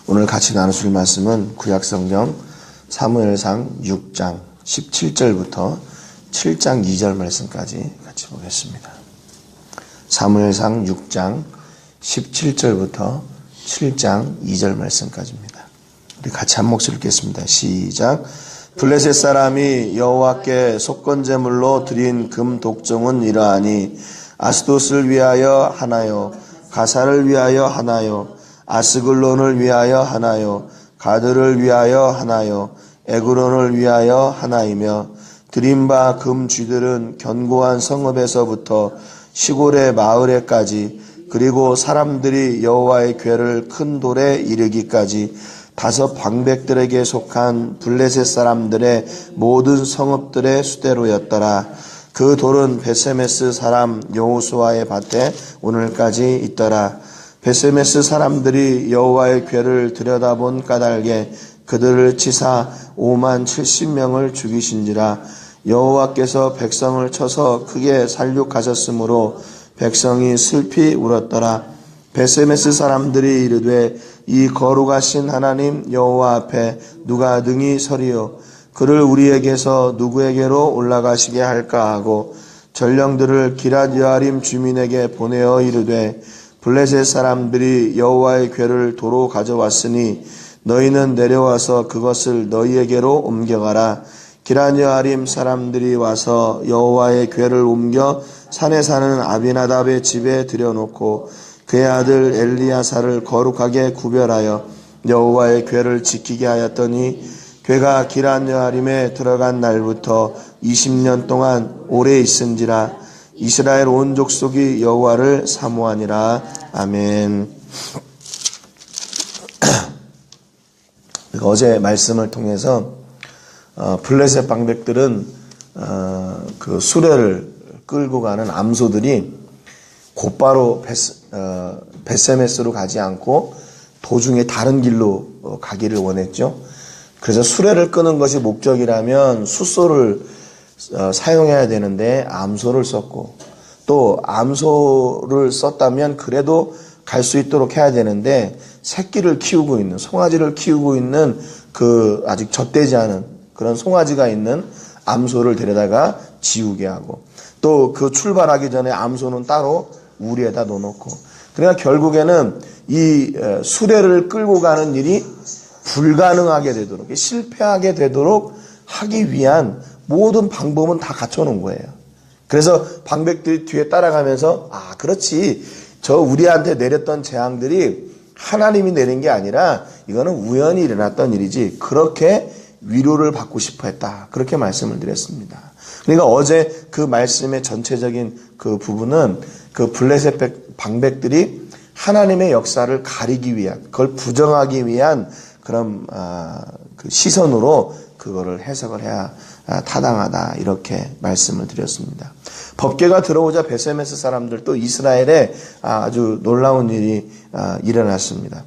오늘 같이 나누실 말씀은 구약성경 사무엘상 6장 17절부터 7장 2절 말씀까지 같이 보겠습니다. 사무엘상 6장 17절부터 7장 2절 말씀까지입니다. 우리 같이 한 목소리 읽겠습니다. 시작. 블레셋 사람이 여호와께 속건제물로 드린 금 독종은 이러하니 아스돗을 위하여 하나요, 가사를 위하여 하나요, 아스글론을 위하여 하나요, 가드를 위하여 하나요, 에그론을 위하여 하나이며 드린 바 금 쥐들은 견고한 성읍에서부터 시골의 마을에까지 그리고 사람들이 여호와의 궤를 큰 돌에 이르기까지 5 방백들에게 속한 블레셋 사람들의 모든 성읍들의 수대로였더라. 그 돌은 베세메스 사람 여호수아의 밭에 오늘까지 있더라. 베세메스 사람들이 여호와의 궤를 들여다본 까닭에 그들을 치사 5만 70명을 죽이신지라. 여호와께서 백성을 쳐서 크게 살육하셨으므로 백성이 슬피 울었더라. 베세메스 사람들이 이르되 이 거룩하신 하나님 여호와 앞에 누가 능히 서리요, 그를 우리에게서 누구에게로 올라가시게 할까 하고 전령들을 기럇여아림 주민에게 보내어 이르되 블레셋 사람들이 여호와의 궤를 도로 가져왔으니 너희는 내려와서 그것을 너희에게로 옮겨가라. 기럇여아림 사람들이 와서 여호와의 궤를 옮겨 산에 사는 아비나답의 집에 들여놓고 그의 아들 엘리야사를 거룩하게 구별하여 여호와의 궤를 지키게 하였더니 궤가 기럇여아림에 들어간 날부터 20년 동안 오래 있은지라. 이스라엘 온 족속이 여호와를 사모하니라. 아멘. 어제 말씀을 통해서 블레셋 방백들은 그 수레를 끌고 가는 암소들이 곧바로 베세메스로 가지 않고 도중에 다른 길로 가기를 원했죠. 그래서 수레를 끄는 것이 목적이라면 숫소를 사용해야 되는데 암소를 썼고, 또 암소를 썼다면 그래도 갈 수 있도록 해야 되는데 새끼를 키우고 있는, 송아지를 키우고 있는 그 아직 젖되지 않은 그런 송아지가 있는 암소를 데려다가 지우게 하고, 또 그 출발하기 전에 암소는 따로 우리에다 놓아놓고, 그러니까 결국에는 이 수레를 끌고 가는 일이 불가능하게 되도록, 실패하게 되도록 하기 위한 모든 방법은 다 갖춰놓은 거예요. 그래서 방백들이 뒤에 따라가면서 그렇지, 저 우리한테 내렸던 재앙들이 하나님이 내린 게 아니라 이거는 우연히 일어났던 일이지, 그렇게 위로를 받고 싶어 했다, 그렇게 말씀을 드렸습니다. 그러니까 어제 그 말씀의 전체적인 그 부분은 그 블레셋 방백들이 하나님의 역사를 가리기 위한, 그걸 부정하기 위한 그런 그 시선으로 그거를 해석을 해야 타당하다, 이렇게 말씀을 드렸습니다. 법궤가 들어오자 베세메스 사람들, 또 이스라엘에 아주 놀라운 일이 일어났습니다.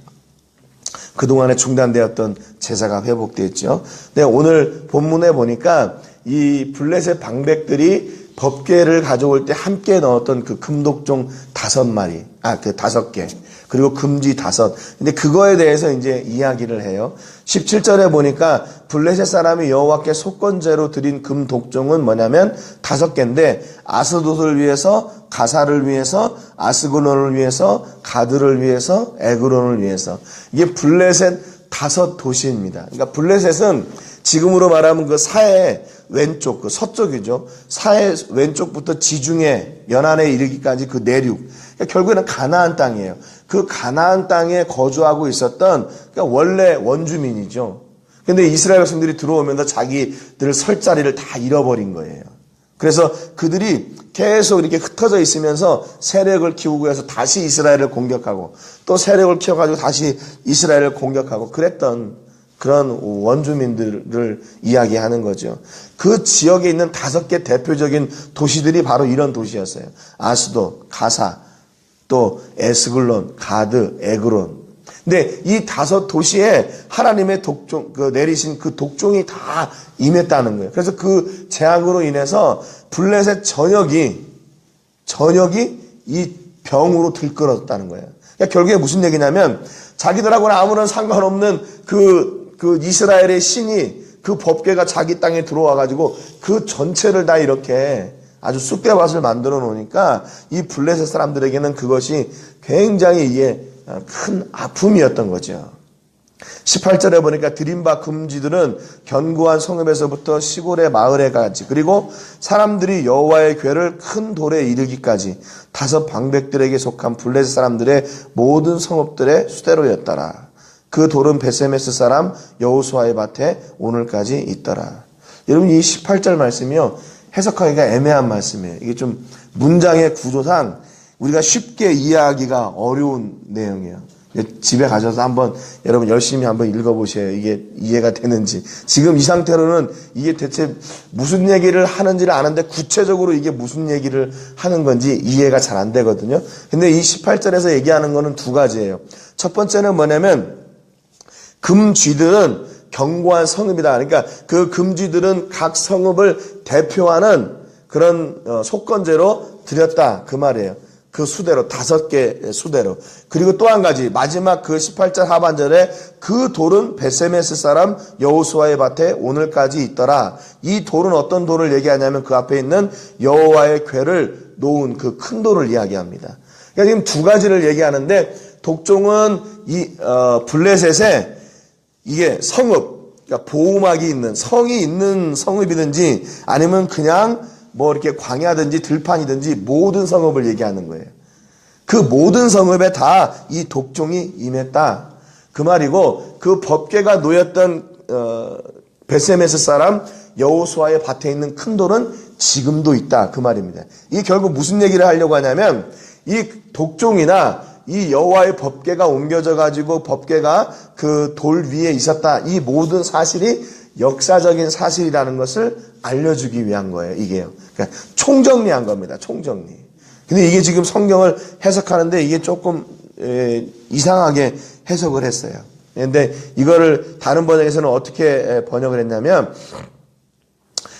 그동안에 중단되었던 제사가 회복됐죠. 근데 오늘 본문에 보니까 이 블레셋 방백들이 법궤를 가져올 때 함께 넣었던 그 금독종 5마리, 그 5개, 그리고 금지 5. 근데 그거에 대해서 이제 이야기를 해요. 17절에 보니까 블레셋 사람이 여호와께 속건제로 드린 금 독종은 뭐냐면 5개인데, 아스돗을 위해서, 가사를 위해서, 아스글론을 위해서, 가드를 위해서, 에그론을 위해서. 이게 블레셋 5 도시입니다. 그러니까 블레셋은 지금으로 말하면 그 사해 왼쪽, 그 서쪽이죠. 사해 왼쪽부터 지중해, 연안에 이르기까지 그 내륙. 그러니까 결국에는 가나안 땅이에요. 그 가나안 땅에 거주하고 있었던, 그러니까 원래 원주민이죠. 근데 이스라엘 백성들이 들어오면서 자기들 설 자리를 다 잃어버린 거예요. 그래서 그들이 계속 이렇게 흩어져 있으면서 세력을 키우고 해서 다시 이스라엘을 공격하고, 또 세력을 키워가지고 다시 이스라엘을 공격하고 그랬던 그런 원주민들을 이야기하는 거죠. 그 지역에 있는 5개 대표적인 도시들이 바로 이런 도시였어요. 아스돗, 가사, 또 에스글론, 가드, 에그론. 근데 이 5 도시에 하나님의 독종, 내리신 그 독종이 다 임했다는 거예요. 그래서 그 재앙으로 인해서 블레셋 전역이 이 병으로 들끓었다는 거예요. 그러니까 결국에 무슨 얘기냐면 자기들하고는 아무런 상관없는 그 이스라엘의 신이 그 법궤가 자기 땅에 들어와 가지고 그 전체를 다 이렇게 아주 쑥대밭을 만들어 놓으니까 이 블레셋 사람들에게는 그것이 굉장히 이게 큰 아픔이었던 거죠. 18절에 보니까 드림바 금쥐들은 견고한 성읍에서부터 시골의 마을에까지 그리고 사람들이 여호와의 궤를 큰 돌에 이르기까지 5 방백들에게 속한 블레셋 사람들의 모든 성읍들의 수대로였더라. 그 돌은 베세메스 사람 여호수아의 밭에 오늘까지 있더라. 여러분 이 18절 말씀이요 해석하기가 애매한 말씀이에요. 이게 좀 문장의 구조상 우리가 쉽게 이해하기가 어려운 내용이에요. 집에 가셔서 한번 여러분 열심히 한번 읽어보세요. 이게 이해가 되는지. 지금 이 상태로는 이게 대체 무슨 얘기를 하는지를 아는데 구체적으로 이게 무슨 얘기를 하는 건지 이해가 잘 안 되거든요. 근데 이 18절에서 얘기하는 거는 2가지예요. 첫 번째는 뭐냐면 금쥐들은 견고한 성읍이다. 그러니까 그 금쥐들은 각 성읍을 대표하는 그런 속건제로 드렸다. 그 말이에요. 그 수대로 5개 수대로. 그리고 또 한 가지 마지막 그 18절 하반절에 그 돌은 베세메스 사람 여호수아의 밭에 오늘까지 있더라. 이 돌은 어떤 돌을 얘기하냐면 그 앞에 있는 여호와의 궤를 놓은 그 큰 돌을 이야기합니다. 그러니까 지금 2가지를 얘기하는데 독종은 이 블레셋에 이게 성읍, 그러니까 보호막이 있는 성이 있는 성읍이든지 아니면 그냥 뭐 이렇게 광야든지 들판이든지 모든 성읍을 얘기하는 거예요. 그 모든 성읍에 다 이 독종이 임했다. 그 말이고 그 법궤가 놓였던 베세메스 사람 여호수아의 밭에 있는 큰 돌은 지금도 있다. 그 말입니다. 이게 결국 무슨 얘기를 하려고 하냐면 이 독종이나 이 여호와의 법궤가 옮겨져 가지고 법궤가 그 돌 위에 있었다. 이 모든 사실이 역사적인 사실이라는 것을 알려주기 위한 거예요. 이게요. 그러니까 총정리한 겁니다. 총정리. 근데 이게 지금 성경을 해석하는데 이게 조금 이상하게 해석을 했어요. 근데 이거를 다른 번역에서는 어떻게 번역을 했냐면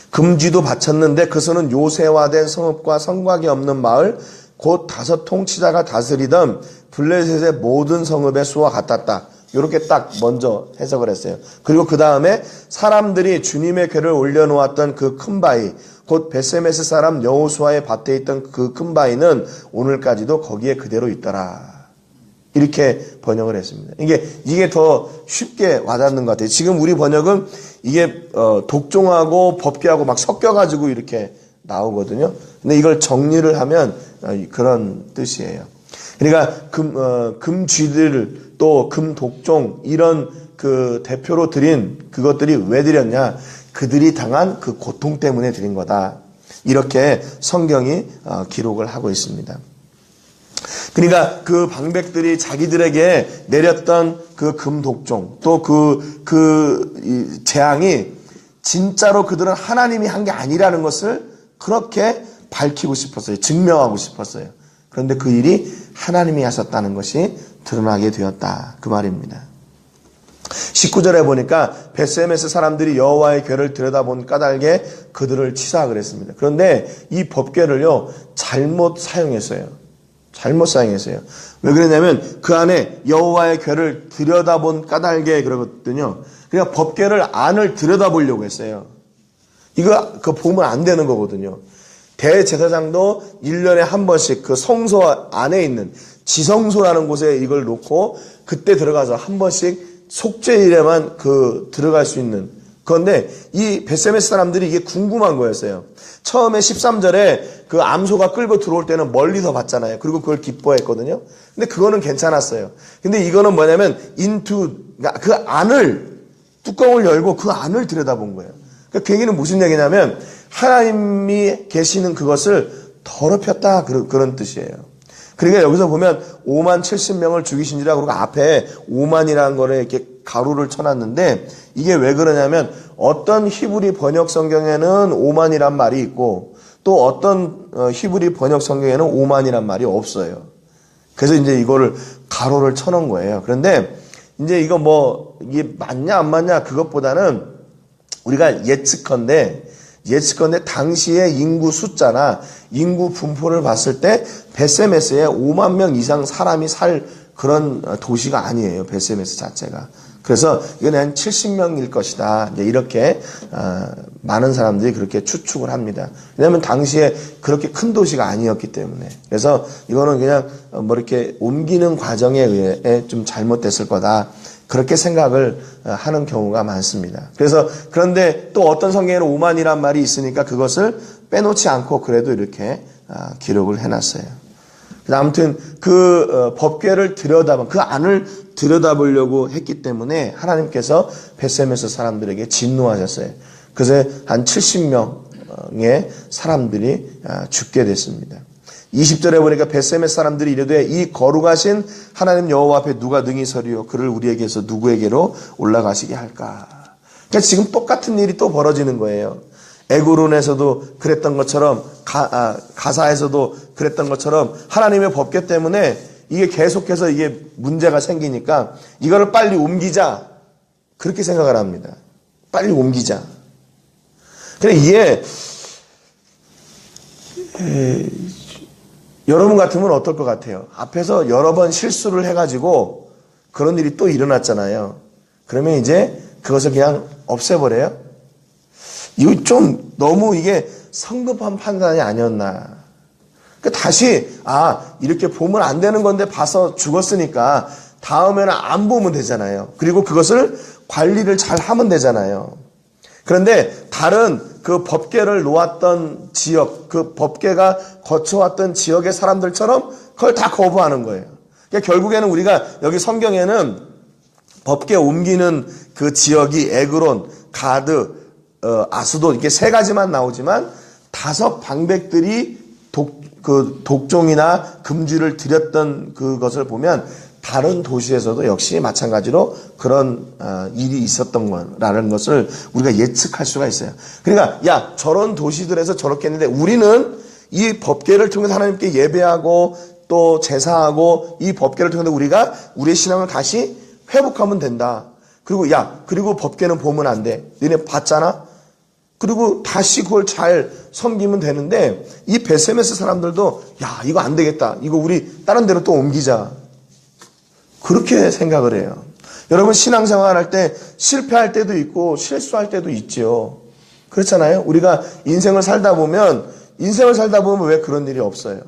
금쥐도 바쳤는데 그것은 요새화된 성읍과 성곽이 없는 마을 곧 5 통치자가 다스리던 블레셋의 모든 성읍의 수와 같았다. 이렇게 딱 먼저 해석을 했어요. 그리고 그 다음에 사람들이 주님의 궤를 올려놓았던 그 큰 바위, 곧 베세메스 사람 여호수아의 밭에 있던 그 큰 바위는 오늘까지도 거기에 그대로 있더라. 이렇게 번역을 했습니다. 이게 더 쉽게 와닿는 것 같아요. 지금 우리 번역은 이게 독종하고 법궤하고 막 섞여가지고 이렇게 나오거든요. 근데 이걸 정리를 하면 그런 뜻이에요. 그러니까 금쥐들 또 금독종 이런 그 대표로 드린 그것들이 왜 드렸냐? 그들이 당한 그 고통 때문에 드린 거다. 이렇게 성경이 기록을 하고 있습니다. 그러니까 그 방백들이 자기들에게 내렸던 그 금독종 또 그 재앙이 진짜로 그들은 하나님이 한 게 아니라는 것을 그렇게 밝히고 싶었어요. 증명하고 싶었어요. 그런데 그 일이 하나님이 하셨다는 것이 드러나게 되었다. 그 말입니다. 19절에 보니까 베세메스 사람들이 여호와의 궤를 들여다본 까닭에 그들을 치사 그랬습니다. 그런데 이 법궤를요 잘못 사용했어요. 잘못 사용했어요. 왜 그러냐면 그 안에 여호와의 궤를 들여다본 까닭에 그러거든요. 그러니까 법궤를 안을 들여다보려고 했어요. 이거 보면 안 되는 거거든요. 대제사장도 1년에 한 번씩 그 성소 안에 있는 지성소라는 곳에 이걸 놓고 그때 들어가서 한 번씩 속죄일에만 들어갈 수 있는. 그런데 이 베세메스 사람들이 이게 궁금한 거였어요. 처음에 13절에 그 암소가 끌고 들어올 때는 멀리서 봤잖아요. 그리고 그걸 기뻐했거든요. 근데 그거는 괜찮았어요. 근데 이거는 뭐냐면 그러니까 그 안을 뚜껑을 열고 그 안을 들여다본 거예요. 그러니까 그 얘기는 무슨 얘기냐면 하나님이 계시는 그것을 더럽혔다 그런 뜻이에요. 그러니까 여기서 보면 5만 70명을 죽이신지라 그러고 앞에 5만이라는 거를 이렇게 가로를 쳐놨는데 이게 왜 그러냐면 어떤 히브리 번역 성경에는 5만이란 말이 있고 또 어떤 히브리 번역 성경에는 5만이란 말이 없어요. 그래서 이제 이거를 가로를 쳐놓은 거예요. 그런데 이제 이게 맞냐 안 맞냐 그것보다는 우리가 예측컨대 당시의 인구 숫자나 인구 분포를 봤을 때 베세메스에 5만 명 이상 사람이 살 그런 도시가 아니에요. 베세메스 자체가. 그래서 이건 한 70명일 것이다. 이렇게 많은 사람들이 그렇게 추측을 합니다. 왜냐하면 당시에 그렇게 큰 도시가 아니었기 때문에. 그래서 이거는 그냥 뭐 이렇게 옮기는 과정에 의해 좀 잘못됐을 거다. 그렇게 생각을 하는 경우가 많습니다. 그래서 그런데 또 어떤 성경에는 5만이란 말이 있으니까 그것을 빼놓지 않고 그래도 이렇게 기록을 해놨어요. 아무튼 그 법궤를 그 안을 들여다보려고 했기 때문에 하나님께서 베세메스 사람들에게 진노하셨어요. 그래서 한 70명의 사람들이 죽게 됐습니다. 20절에 보니까 베세메스 사람들이 이르되 이 거룩하신 하나님 여호와 앞에 누가 능히 서리요 그를 우리에게서 누구에게로 올라가시게 할까. 그러니까 지금 똑같은 일이 또 벌어지는 거예요. 에그론에서도 그랬던 것처럼 가사에서도 그랬던 것처럼 하나님의 법궤 때문에 이게 계속해서 이게 문제가 생기니까 이거를 빨리 옮기자 그렇게 생각을 합니다. 빨리 옮기자. 그래 이게 여러분 같으면 어떨 것 같아요? 앞에서 여러 번 실수를 해가지고 그런 일이 또 일어났잖아요. 그러면 이제 그것을 그냥 없애버려요? 이거 좀 너무 이게 성급한 판단이 아니었나. 다시 이렇게 보면 안 되는 건데 봐서 죽었으니까 다음에는 안 보면 되잖아요. 그리고 그것을 관리를 잘 하면 되잖아요. 그런데 다른 그 법궤를 놓았던 지역, 그 법궤가 거쳐왔던 지역의 사람들처럼 그걸 다 거부하는 거예요. 그러니까 결국에는 우리가 여기 성경에는 법궤 옮기는 그 지역이 에그론, 가드, 아수도 이렇게 세 가지만 나오지만 5 방백들이 독종이나 금쥐를 들였던 그것을 보면 다른 도시에서도 역시 마찬가지로 그런 일이 있었던 거라는 것을 우리가 예측할 수가 있어요. 그러니까 저런 도시들에서 저렇게 했는데 우리는 이 법궤를 통해서 하나님께 예배하고 또 제사하고 이 법궤를 통해서 우리가 우리의 신앙을 다시 회복하면 된다. 그리고 법궤는 보면 안 돼. 너네 봤잖아? 그리고 다시 그걸 잘 섬기면 되는데 이 베세메스 사람들도 이거 안 되겠다. 이거 우리 다른 데로 또 옮기자. 그렇게 생각을 해요. 여러분 신앙생활 할 때 실패할 때도 있고 실수할 때도 있죠. 그렇잖아요. 우리가 인생을 살다 보면 왜 그런 일이 없어요.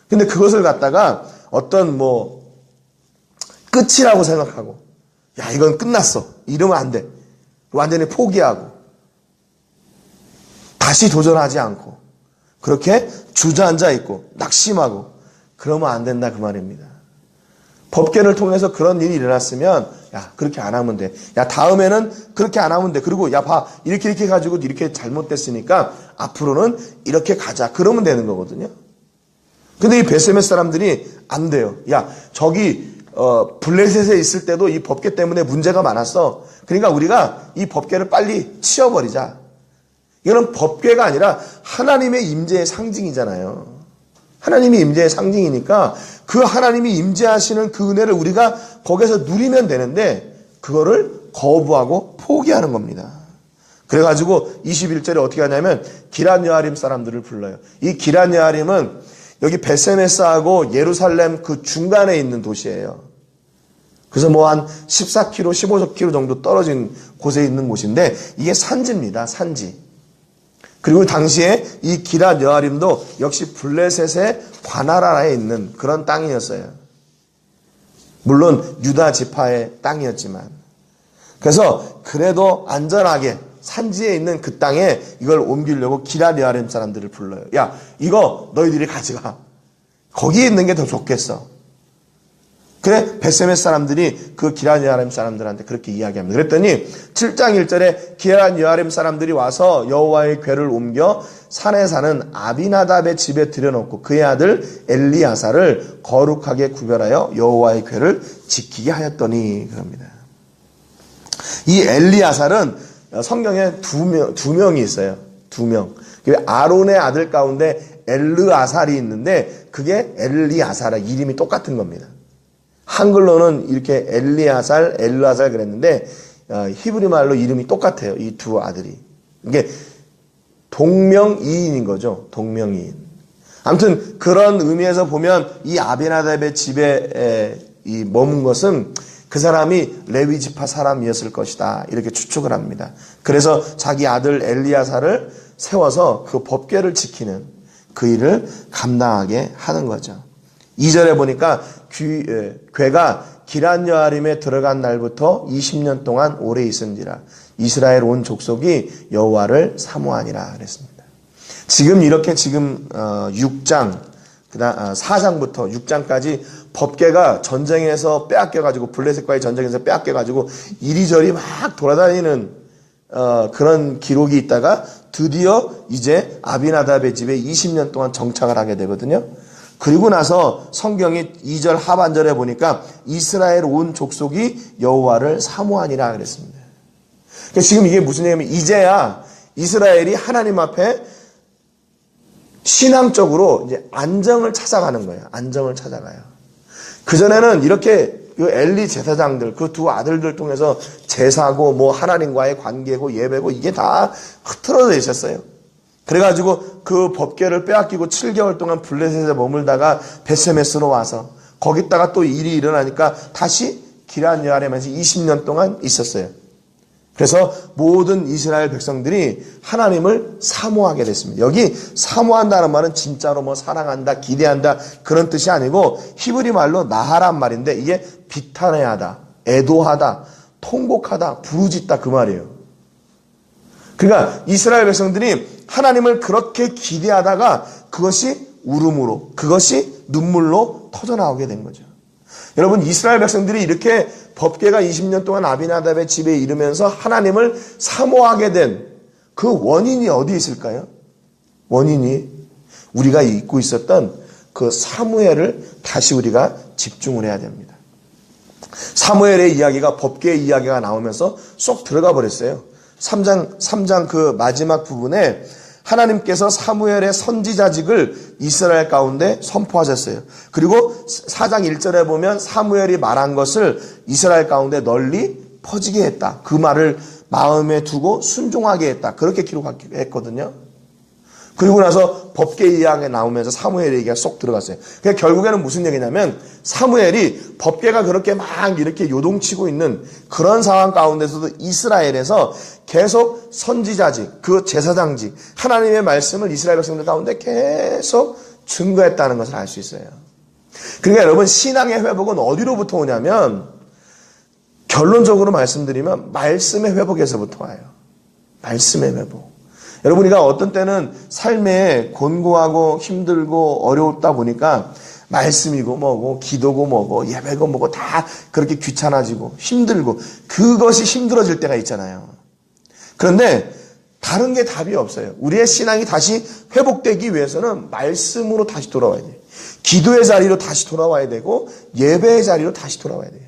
근데 그것을 갖다가 어떤 끝이라고 생각하고 이건 끝났어. 이러면 안 돼. 완전히 포기하고 다시 도전하지 않고 그렇게 주저앉아 있고 낙심하고 그러면 안 된다 그 말입니다. 법궤를 통해서 그런 일이 일어났으면 그렇게 안 하면 돼. 다음에는 그렇게 안 하면 돼. 그리고 봐 이렇게 가지고 이렇게 잘못됐으니까 앞으로는 이렇게 가자. 그러면 되는 거거든요. 근데 이 베세메스 사람들이 안 돼요. 저기 블레셋에 있을 때도 이 법궤 때문에 문제가 많았어. 그러니까 우리가 이 법궤를 빨리 치워버리자. 이거는 법궤가 아니라 하나님의 임재의 상징이잖아요. 하나님이 임재의 상징이니까 그 하나님이 임재하시는 그 은혜를 우리가 거기서 누리면 되는데 그거를 거부하고 포기하는 겁니다. 그래가지고 21절에 어떻게 하냐면 기럇 여아림 사람들을 불러요. 이 기럇 여아림은 여기 베세메스하고 예루살렘 그 중간에 있는 도시예요. 그래서 한 14km, 15km 정도 떨어진 곳에 있는 곳인데 이게 산지입니다. 산지. 그리고 당시에 이 기럇 여아림도 역시 블레셋의 관할하에 있는 그런 땅이었어요. 물론 유다 지파의 땅이었지만. 그래서 그래도 안전하게 산지에 있는 그 땅에 이걸 옮기려고 기럇 여아림 사람들을 불러요. 이거 너희들이 가져가. 거기에 있는 게 더 좋겠어. 그래 베세메스 사람들이 그 기럇 여아림 사람들한테 그렇게 이야기합니다. 그랬더니 7장 1절에 기럇 여아림 사람들이 와서 여호와의 궤를 옮겨 산에 사는 아비나답의 집에 들여놓고 그의 아들 엘리아사를 거룩하게 구별하여 여호와의 궤를 지키게 하였더니 그럽니다. 이 엘리아사는 성경에 두 명이 있어요. 2명. 아론의 아들 가운데 엘르아살이 있는데 그게 엘리아사라 이름이 똑같은 겁니다. 한글로는 이렇게 엘리아살, 엘르아살 그랬는데 히브리 말로 이름이 똑같아요. 이 두 아들이. 이게 동명이인인 거죠. 동명이인. 아무튼 그런 의미에서 보면 이 아비나답의 집에 이 머문 것은 그 사람이 레위 지파 사람이었을 것이다. 이렇게 추측을 합니다. 그래서 자기 아들 엘리야사를 세워서 그 법궤를 지키는 그 일을 감당하게 하는 거죠. 2절에 보니까 궤가 기럇 여아림에 들어간 날부터 20년 동안 오래 있은지라 이스라엘 온 족속이 여호와를 사모하니라 그랬습니다. 지금 이렇게 6장, 그다음 4장부터 6장까지 법궤가 전쟁에서 빼앗겨가지고 블레셋과의 전쟁에서 빼앗겨가지고 이리저리 막 돌아다니는 그런 기록이 있다가 드디어 이제 아비나답의 집에 20년 동안 정착을 하게 되거든요. 그리고 나서 성경이 2절 하반절에 보니까 이스라엘 온 족속이 여호와를 사모하니라 그랬습니다. 그러니까 지금 이게 무슨 얘기냐면 이제야 이스라엘이 하나님 앞에 신앙적으로 이제 안정을 찾아가는 거예요. 안정을 찾아가요. 그전에는 이렇게 그 엘리 제사장들, 그 두 아들들 통해서 제사고 뭐 하나님과의 관계고 예배고 이게 다 흐트러져 있었어요. 그래가지고 그 법궤를 빼앗기고 7개월 동안 블레셋에 머물다가 베세메스로 와서 거기다가 또 일이 일어나니까 다시 기럇 여아림에서 20년 동안 있었어요. 그래서 모든 이스라엘 백성들이 하나님을 사모하게 됐습니다. 여기 사모한다는 말은 진짜로 뭐 사랑한다, 기대한다 그런 뜻이 아니고 히브리 말로 나하란 말인데 이게 비탄해하다, 애도하다, 통곡하다, 부르짖다 그 말이에요. 그러니까 이스라엘 백성들이 하나님을 그렇게 기대하다가 그것이 울음으로, 그것이 눈물로 터져나오게 된 거죠. 여러분, 이스라엘 백성들이 이렇게 법궤가 20년 동안 아비나답의 집에 이르면서 하나님을 사모하게 된 그 원인이 어디 있을까요? 원인이 우리가 잊고 있었던 그 사무엘을 다시 우리가 집중을 해야 됩니다. 사무엘의 이야기가 법궤의 이야기가 나오면서 쏙 들어가 버렸어요. 3장 그 마지막 부분에 하나님께서 사무엘의 선지자직을 이스라엘 가운데 선포하셨어요. 그리고 4장 1절에 보면 사무엘이 말한 것을 이스라엘 가운데 널리 퍼지게 했다. 그 말을 마음에 두고 순종하게 했다. 그렇게 기록했거든요. 그리고 나서 법궤 이야기가 나오면서 사무엘 얘기가 쏙 들어갔어요. 그러니까 결국에는 무슨 얘기냐면 사무엘이 법궤가 그렇게 막 이렇게 요동치고 있는 그런 상황 가운데서도 이스라엘에서 계속 선지자직, 그 제사장직, 하나님의 말씀을 이스라엘 백성들 가운데 계속 증거했다는 것을 알 수 있어요. 그러니까 여러분, 신앙의 회복은 어디로부터 오냐면 결론적으로 말씀드리면 말씀의 회복에서부터 와요. 말씀의 회복. 여러분, 우리가 어떤 때는 삶에 곤고하고 힘들고 어려웠다 보니까 말씀이고 뭐고 기도고 뭐고 예배고 뭐고 다 그렇게 귀찮아지고 힘들고 그것이 힘들어질 때가 있잖아요. 그런데 다른 게 답이 없어요. 우리의 신앙이 다시 회복되기 위해서는 말씀으로 다시 돌아와야 돼요. 기도의 자리로 다시 돌아와야 되고 예배의 자리로 다시 돌아와야 돼요.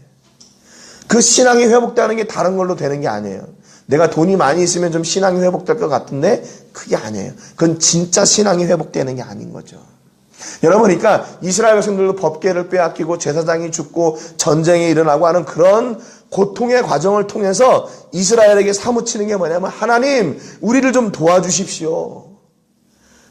그 신앙이 회복되는 게 다른 걸로 되는 게 아니에요. 내가 돈이 많이 있으면 좀 신앙이 회복될 것 같은데 그게 아니에요. 그건 진짜 신앙이 회복되는 게 아닌 거죠. 여러분, 그러니까 이스라엘 백성들도 법궤를 빼앗기고 제사장이 죽고 전쟁이 일어나고 하는 그런 고통의 과정을 통해서 이스라엘에게 사무치는 게 뭐냐면 하나님, 우리를 좀 도와주십시오.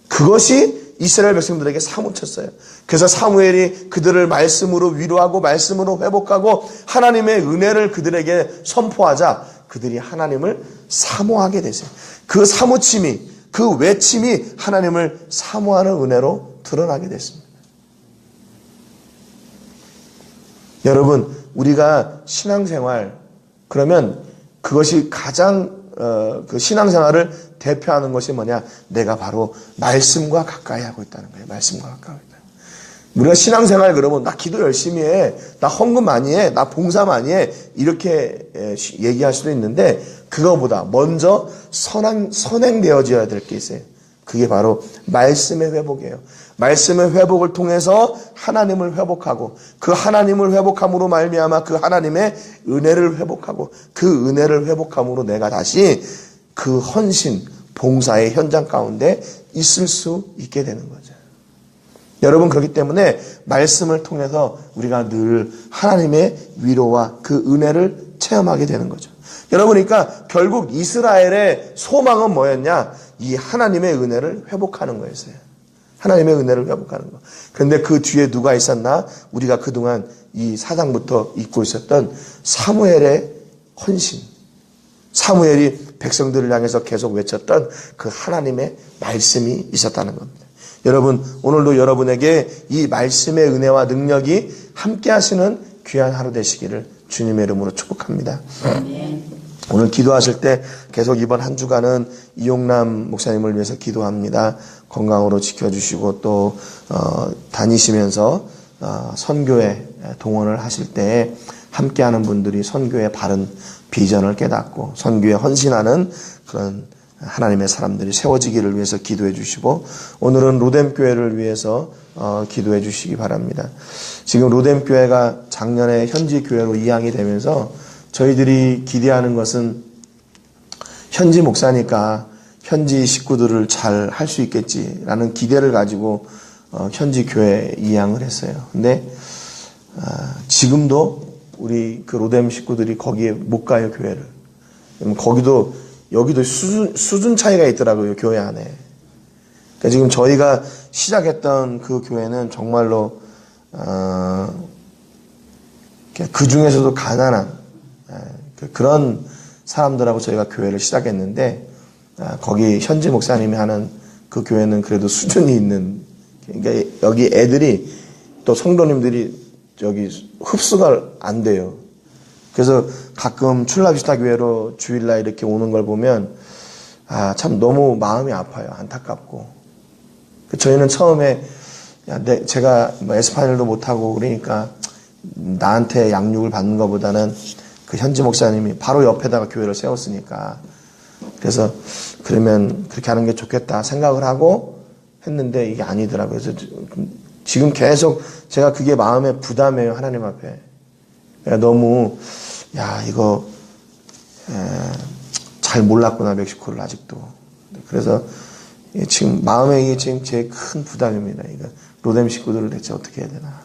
그것이 이스라엘 백성들에게 사무쳤어요. 그래서 사무엘이 그들을 말씀으로 위로하고 말씀으로 회복하고 하나님의 은혜를 그들에게 선포하자 그들이 하나님을 사모하게 되세요. 그 사무침이, 그 외침이 하나님을 사모하는 은혜로 드러나게 됐습니다. 여러분, 우리가 신앙생활, 그러면 그것이 가장 그 신앙생활을 대표하는 것이 뭐냐? 내가 바로 말씀과 가까이 하고 있다는 거예요. 말씀과 가까이 있다. 우리가 신앙생활 그러면 나 기도 열심히 해, 나 헌금 많이 해, 나 봉사 많이 해 이렇게 얘기할 수도 있는데 그거보다 먼저 선행되어져야 될 게 있어요. 그게 바로 말씀의 회복이에요. 말씀의 회복을 통해서 하나님을 회복하고 그 하나님을 회복함으로 말미암아 그 하나님의 은혜를 회복하고 그 은혜를 회복함으로 내가 다시 그 헌신, 봉사의 현장 가운데 있을 수 있게 되는 거죠. 여러분, 그렇기 때문에 말씀을 통해서 우리가 늘 하나님의 위로와 그 은혜를 체험하게 되는 거죠. 여러분, 그러니까 결국 이스라엘의 소망은 뭐였냐? 이 하나님의 은혜를 회복하는 거였어요. 하나님의 은혜를 회복하는 거. 그런데 그 뒤에 누가 있었나? 우리가 그동안 이 사장부터 잊고 있었던 사무엘의 헌신. 사무엘이 백성들을 향해서 계속 외쳤던 그 하나님의 말씀이 있었다는 겁니다. 여러분, 오늘도 여러분에게 이 말씀의 은혜와 능력이 함께 하시는 귀한 하루 되시기를 주님의 이름으로 축복합니다. 오늘 기도하실 때 계속 이번 한 주간은 이용남 목사님을 위해서 기도합니다. 건강으로 지켜주시고 또 다니시면서 선교에 동원을 하실 때 함께하는 분들이 선교의 바른 비전을 깨닫고 선교에 헌신하는 그런 하나님의 사람들이 세워지기를 위해서 기도해 주시고, 오늘은 로뎀교회를 위해서 기도해 주시기 바랍니다. 지금 로뎀교회가 작년에 현지 교회로 이양이 되면서 저희들이 기대하는 것은 현지 목사니까 현지 식구들을 잘 할 수 있겠지라는 기대를 가지고 현지 교회에 이양을 했어요. 근데 지금도 우리 그 로뎀 식구들이 거기에 못 가요, 교회를. 여기도 수준 차이가 있더라고요, 교회 안에. 그러니까 지금 저희가 시작했던 그 교회는 정말로 그 중에서도 가난한 그런 사람들하고 저희가 교회를 시작했는데, 거기 현지 목사님이 하는 그 교회는 그래도 수준이 있는, 그러니까 여기 애들이 또 성도님들이 여기 흡수가 안 돼요. 그래서 가끔 출라비스타 교회로 주일날 이렇게 오는 걸 보면 참 너무 마음이 아파요. 안타깝고. 저희는 처음에 제가 에스파니얼도 못하고 그러니까 나한테 양육을 받는 것보다는 그 현지 목사님이 바로 옆에다가 교회를 세웠으니까, 그래서 그러면 그렇게 하는 게 좋겠다 생각을 하고 했는데 이게 아니더라고요. 그래서 지금 계속 제가 그게 마음에 부담이에요, 하나님 앞에. 너무 이거 잘 몰랐구나, 멕시코를 아직도. 그래서 지금 마음에 이게 지금 제일 큰 부담입니다. 이거 로뎀 식구들을 대체 어떻게 해야 되나.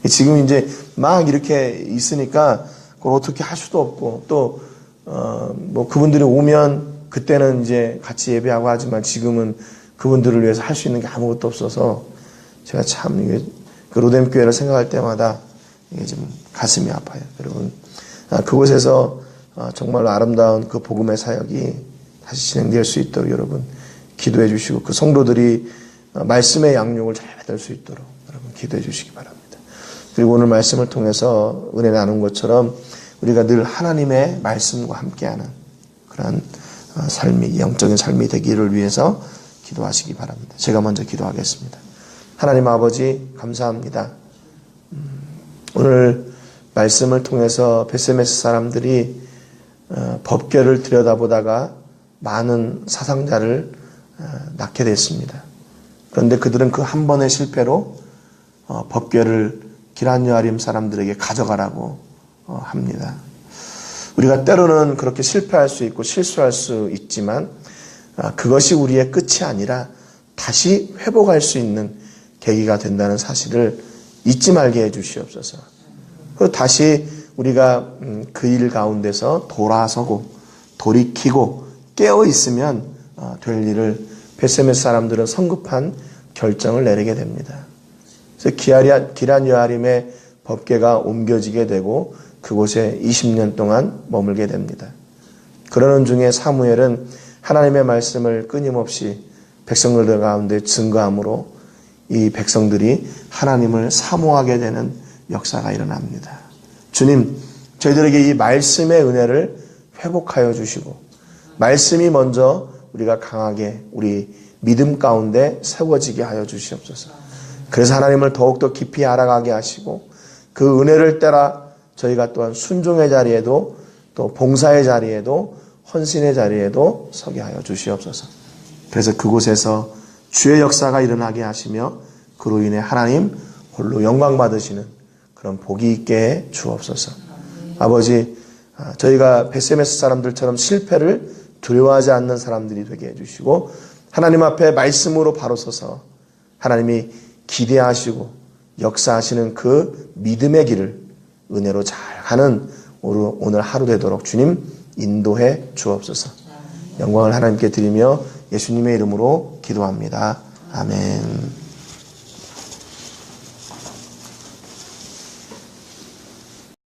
지금 이제 막 이렇게 있으니까 그걸 어떻게 할 수도 없고, 또 뭐 그분들이 오면 그때는 이제 같이 예배하고 하지만 지금은 그분들을 위해서 할 수 있는 게 아무것도 없어서 제가 참 이게 그 로뎀 교회를 생각할 때마다 이게 좀 가슴이 아파요, 여러분. 그곳에서 정말로 아름다운 그 복음의 사역이 다시 진행될 수 있도록 여러분 기도해 주시고, 그 성도들이 말씀의 양육을 잘 받을 수 있도록 여러분 기도해 주시기 바랍니다. 그리고 오늘 말씀을 통해서 은혜 나눈 것처럼 우리가 늘 하나님의 말씀과 함께하는 그런 삶이, 영적인 삶이 되기를 위해서 기도하시기 바랍니다. 제가 먼저 기도하겠습니다. 하나님 아버지, 감사합니다. 오늘 말씀을 통해서 베세메스 사람들이 법궤를 들여다보다가 많은 사상자를 낳게 됐습니다. 그런데 그들은 그 한 번의 실패로 법궤를 기란 여아림 사람들에게 가져가라고 합니다. 우리가 때로는 그렇게 실패할 수 있고 실수할 수 있지만 그것이 우리의 끝이 아니라 다시 회복할 수 있는 계기가 된다는 사실을 잊지 말게 해 주시옵소서. 그리고 다시 우리가 그 일 가운데서 돌아서고 돌이키고 깨어 있으면 될 일을 베세메스 사람들은 성급한 결정을 내리게 됩니다. 그래서 기란 여아림의 법궤가 옮겨지게 되고 그곳에 20년 동안 머물게 됩니다. 그러는 중에 사무엘은 하나님의 말씀을 끊임없이 백성들 가운데 증거함으로 이 백성들이 하나님을 사모하게 되는 역사가 일어납니다. 주님, 저희들에게 이 말씀의 은혜를 회복하여 주시고, 말씀이 먼저 우리가 강하게 우리 믿음 가운데 세워지게 하여 주시옵소서. 그래서 하나님을 더욱더 깊이 알아가게 하시고, 그 은혜를 따라 저희가 또한 순종의 자리에도 또 봉사의 자리에도 헌신의 자리에도 서게 하여 주시옵소서. 그래서 그곳에서 주의 역사가 일어나게 하시며 그로 인해 하나님 홀로 영광 받으시는 그런 복이 있게 해 주옵소서. 아버지, 저희가 베세메스 사람들처럼 실패를 두려워하지 않는 사람들이 되게 해주시고, 하나님 앞에 말씀으로 바로 서서 하나님이 기대하시고 역사하시는 그 믿음의 길을 은혜로 잘 가는 오늘 하루 되도록 주님 인도해 주옵소서. 영광을 하나님께 드리며 예수님의 이름으로 기도합니다. 아멘.